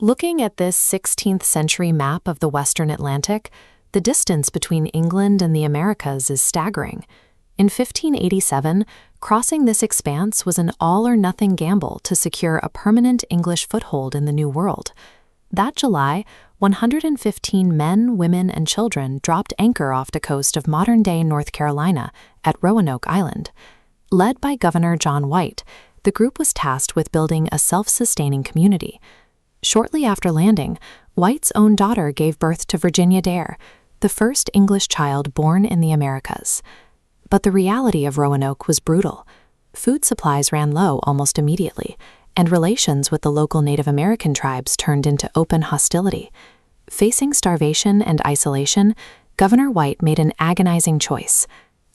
Looking at this 16th century map of the Western Atlantic, the distance between England and the Americas is staggering. In 1587, crossing this expanse was an all-or-nothing gamble to secure a permanent English foothold in the New World. That July, 115 men, women, and children dropped anchor off the coast of modern-day North Carolina at Roanoke Island. Led by Governor John White, the group was tasked with building a self-sustaining community. Shortly after landing, White's own daughter gave birth to Virginia Dare, the first English child born in the Americas. But the reality of Roanoke was brutal. Food supplies ran low almost immediately, and relations with the local Native American tribes turned into open hostility. Facing starvation and isolation, Governor White made an agonizing choice.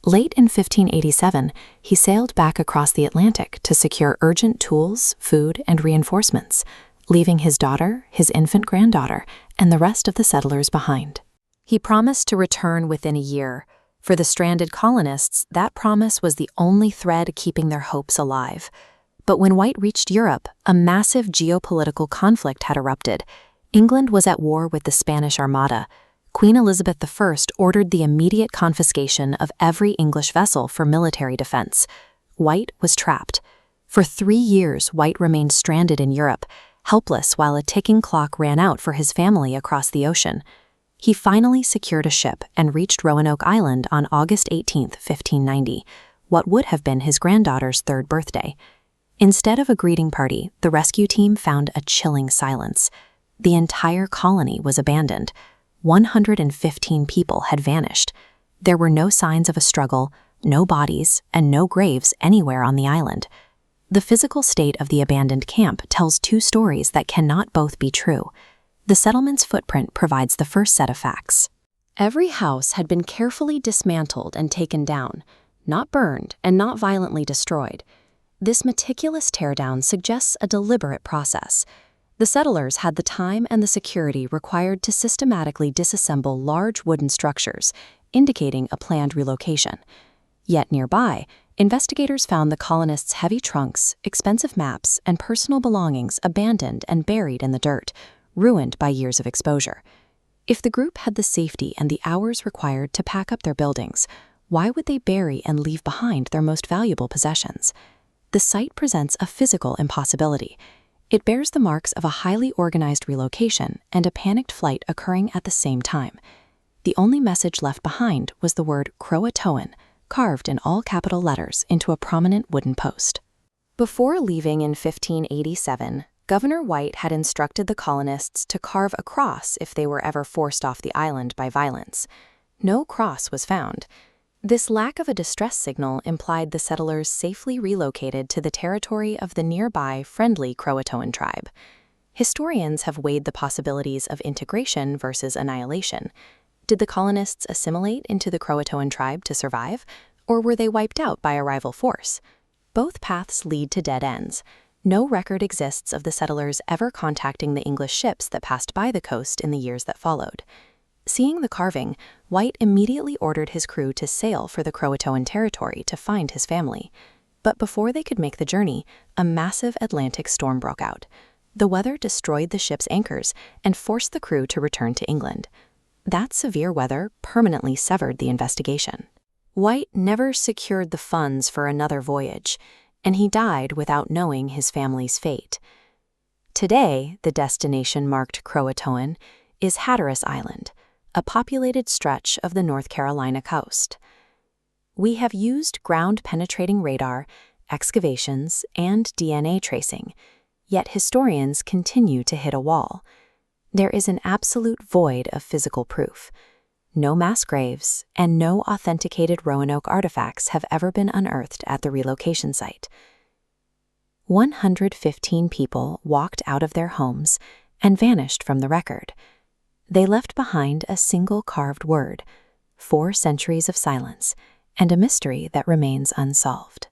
Late in 1587, he sailed back across the Atlantic to secure urgent tools, food, and reinforcements, leaving his daughter, his infant granddaughter, and the rest of the settlers behind. He promised to return within a year. For the stranded colonists, that promise was the only thread keeping their hopes alive. But when White reached Europe, a massive geopolitical conflict had erupted. England was at war with the Spanish Armada. Queen Elizabeth I ordered the immediate confiscation of every English vessel for military defense. White was trapped. For 3 years, White remained stranded in Europe, helpless while a ticking clock ran out for his family across the ocean. He finally secured a ship and reached Roanoke Island on August 18, 1590, what would have been his granddaughter's 3rd birthday. Instead of a greeting party, the rescue team found a chilling silence. The entire colony was abandoned. 115 people had vanished. There were no signs of a struggle, no bodies, and no graves anywhere on the island. The physical state of the abandoned camp tells 2 stories that cannot both be true. The settlement's footprint provides the first set of facts. Every house had been carefully dismantled and taken down, not burned and not violently destroyed. This meticulous teardown suggests a deliberate process. The settlers had the time and the security required to systematically disassemble large wooden structures, indicating a planned relocation. Yet nearby, investigators found the colonists' heavy trunks, expensive maps, and personal belongings abandoned and buried in the dirt, ruined by years of exposure. If the group had the safety and the hours required to pack up their buildings, why would they bury and leave behind their most valuable possessions? The site presents a physical impossibility. It bears the marks of a highly organized relocation and a panicked flight occurring at the same time. The only message left behind was the word Croatoan, carved in all capital letters into a prominent wooden post. Before leaving in 1587, Governor White had instructed the colonists to carve a cross if they were ever forced off the island by violence. No cross was found. This lack of a distress signal implied the settlers safely relocated to the territory of the nearby friendly Croatoan tribe. Historians have weighed the possibilities of integration versus annihilation. Did the colonists assimilate into the Croatoan tribe to survive, or were they wiped out by a rival force? Both paths lead to dead ends. No record exists of the settlers ever contacting the English ships that passed by the coast in the years that followed. Seeing the carving, White immediately ordered his crew to sail for the Croatoan territory to find his family. But before they could make the journey, a massive Atlantic storm broke out. The weather destroyed the ship's anchors and forced the crew to return to England. That severe weather permanently severed the investigation. White never secured the funds for another voyage, and he died without knowing his family's fate. Today, the destination marked Croatoan is Hatteras Island, a populated stretch of the North Carolina coast. We have used ground-penetrating radar, excavations, and DNA tracing, yet historians continue to hit a wall. There is an absolute void of physical proof. No mass graves and no authenticated Roanoke artifacts have ever been unearthed at the relocation site. 115 people walked out of their homes and vanished from the record. They left behind a single carved word, 4 centuries of silence, and a mystery that remains unsolved.